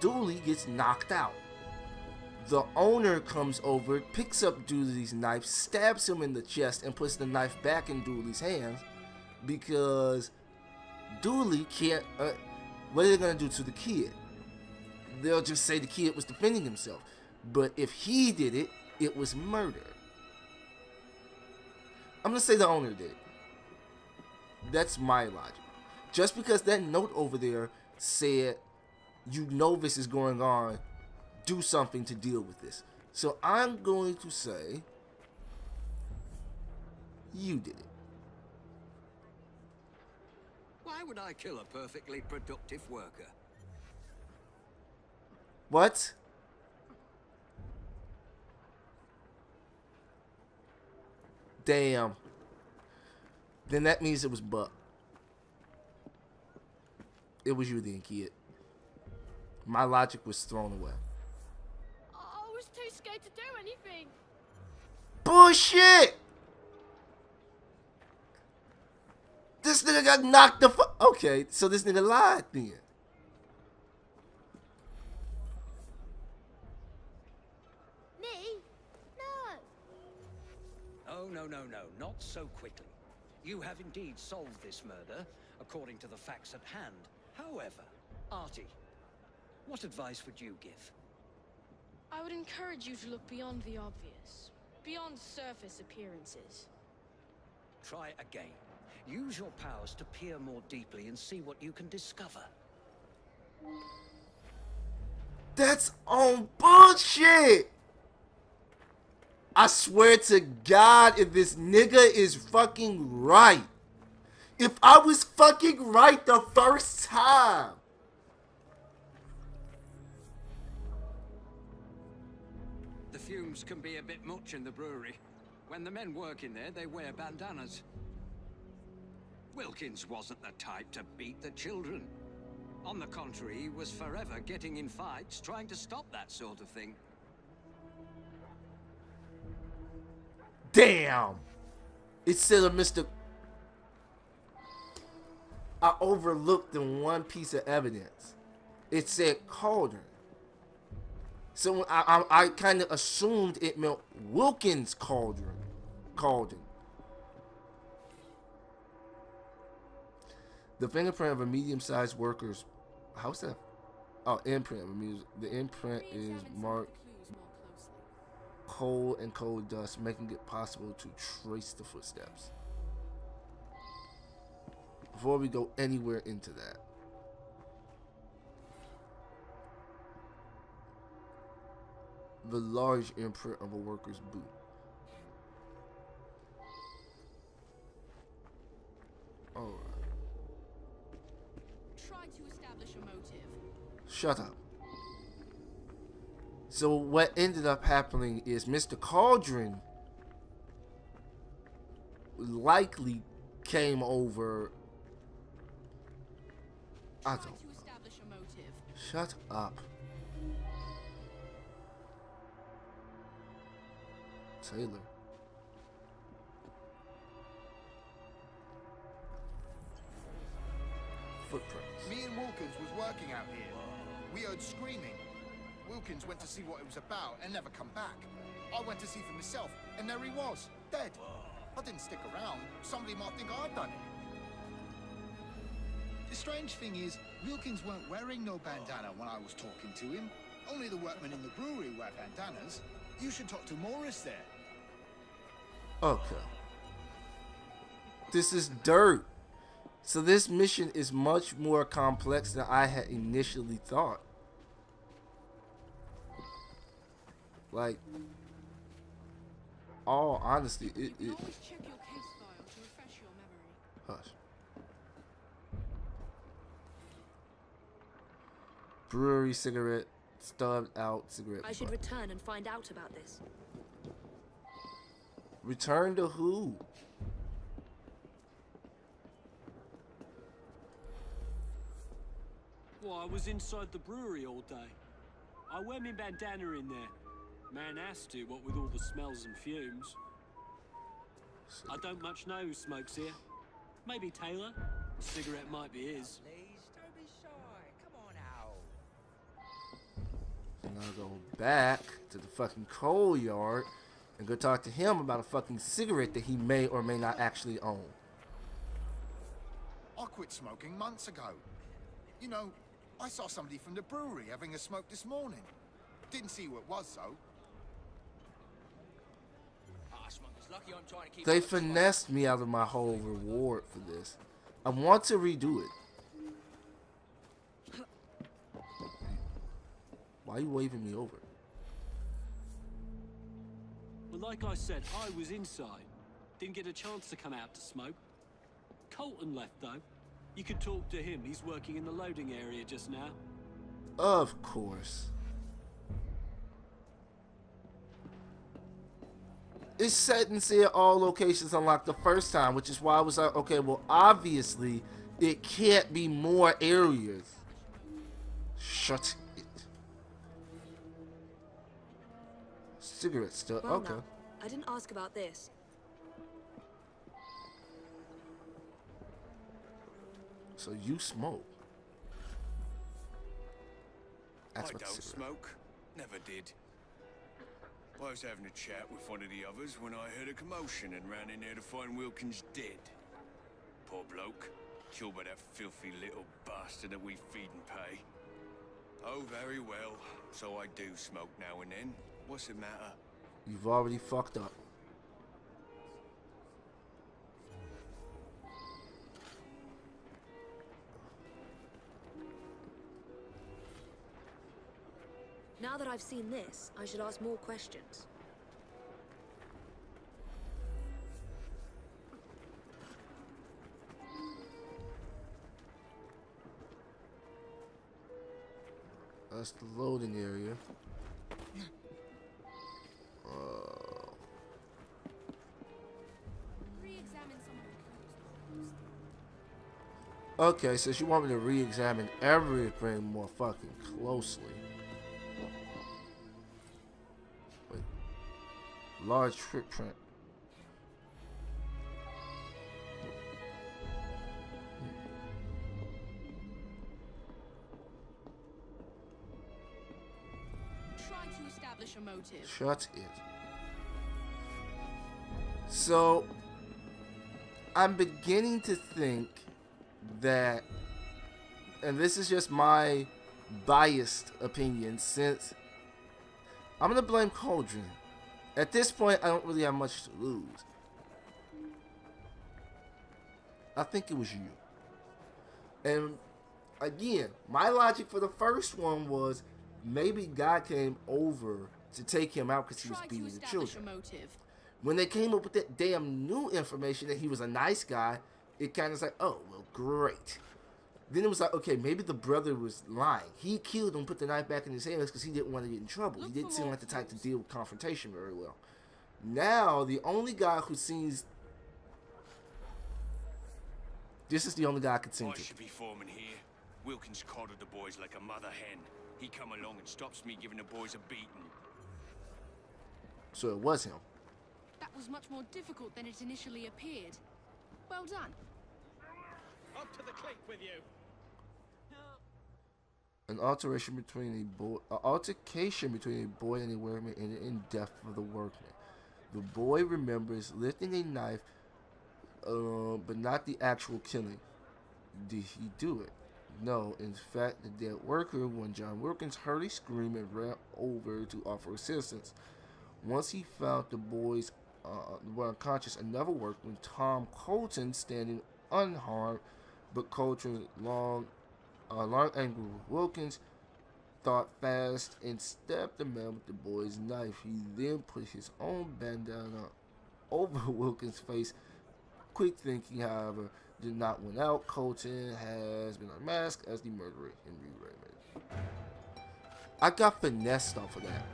Dooley gets knocked out. The owner comes over, picks up Dooley's knife, stabs him in the chest, and puts the knife back in Dooley's hands because Dooley can't. What are they gonna do to the kid? They'll just say the kid was defending himself. But if he did it, it was murder. I'm gonna say the owner did it. That's my logic. Just because that note over there said, you know this is going on, do something to deal with this. So I'm going to say, you did it. Why would I kill a perfectly productive worker? What? Damn. Then that means it was Buck. It was you then, kid. My logic was thrown away. I was too scared to do anything. Bullshit! This nigga got knocked the fuck. Okay, so this nigga lied then. Me? No. Oh, no, not so quickly. You have indeed solved this murder, according to the facts at hand. However, Artie, what advice would you give? I would encourage you to look beyond the obvious, beyond surface appearances. Try again. Use your powers to peer more deeply and see what you can discover. That's on bullshit! I swear to God, if this nigga is fucking right. If I was fucking right the first time. The fumes can be a bit much in the brewery. When the men work in there, they wear bandanas. Wilkins wasn't the type to beat the children. On the contrary, he was forever getting in fights, trying to stop that sort of thing. Damn! It said a Mr. I overlooked the one piece of evidence. It said Calder. So I kind of assumed it meant Wilkins Calder. The fingerprint of a medium-sized worker's... How's that? Oh, imprint. The imprint is marked coal and coal dust, making it possible to trace the footsteps. Before we go anywhere into that, the large imprint of a worker's boot. Alright. Try to establish a motive. Shut up. So what ended up happening is Mr. Cauldron likely came over. I don't know. Shut up. Taylor. Footprints. Me and Wilkins was working out here. We heard screaming. Wilkins went to see what it was about and never come back. I went to see for myself, and there he was, dead. I didn't stick around. Somebody might think I'd done it. The strange thing is, Wilkins weren't wearing no bandana when I was talking to him. Only the workmen in the brewery wear bandanas. You should talk to Morris there. Okay. This is dirt. So this mission is much more complex than I had initially thought. Like, all honesty, it Always check your case file to refresh your memory. hush. Brewery cigarette, stubbed out cigarette. I should butt. return and find out about this. Return to who? Well, I was inside the brewery all day. I wear my bandana in there. Man has to, what with all the smells and fumes. I don't much know who smokes here. Maybe Taylor. Cigarette might be his. Please, don't be shy. Come on out. And I'll go back to the fucking coal yard and go talk to him about a fucking cigarette that he may or may not actually own. I quit smoking months ago. You know, I saw somebody from the brewery having a smoke this morning. Didn't see who it was, though. They finessed me out of my whole reward for this. I want to redo it. Why are you waving me over? Well, like I said, I was inside. Didn't get a chance to come out to smoke. Colton left, though. You could talk to him. He's working in the loading area just now. Of course. It said and said all locations unlocked the first time, which is why I was like, okay, well, obviously, it can't be more areas. Shut it. Cigarette still, Well, okay. now, I didn't ask about this. So you smoke. That's I what the don't cigarette. smoke. Never did. I was having a chat with one of the others when I heard a commotion and ran in there to find Wilkins dead. Poor bloke. Killed by that filthy little bastard that we feed and pay. Oh, very well. So I do smoke now and then. What's the matter? You've already fucked up. Now that I've seen this, I should ask more questions. That's the loading area. Re-examine some of the clues. Okay, so you want me to re-examine everything more fucking closely. Wait. Large footprint. Try to establish a motive. Shut it. So, I'm beginning to think that, and this is just my biased opinion, since I'm gonna blame Cauldron. At this point, I don't really have much to lose. I think it was you. And again, my logic for the first one was maybe God came over to take him out because he was Try to beating the establish a children. motive. When they came up with that damn new information that he was a nice guy, it kind of was like, oh, well, great. Then it was like, okay, maybe the brother was lying. He killed him, put the knife back in his hands because he didn't want to get in trouble. He didn't seem like the type to deal with confrontation very well. Now, the only guy who seems... This is the only guy I could seem I to. should be foreman here. Wilkins coddled the boys like a mother hen. He come along and stops me giving the boys a beating. So it was him. That was much more difficult than it initially appeared. Well done. Up to the clink with you. An altercation between a boy and a workman ended in death of the workman. The boy remembers lifting a knife, but not the actual killing. Did he do it? No. In fact, the dead worker, when John Wilkins heard a scream and ran over to offer assistance. Once he found the boys were unconscious, another workman, Tom Colton, standing unharmed, but Colton long angle with Wilkins, thought fast and stabbed the man with the boy's knife. He then put his own bandana over Wilkins' face. Quick thinking, however, did not win out. Colton has been unmasked as the murderer Henry Raymond. I got finessed off of that.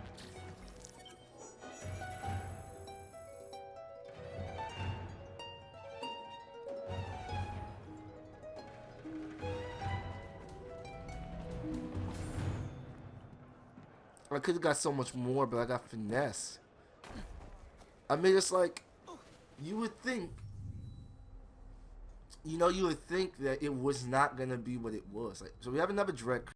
I could have got so much more, but I got finesse. I mean, it's like, you would think, you would think that it was not going to be what it was. Like, so we have another direct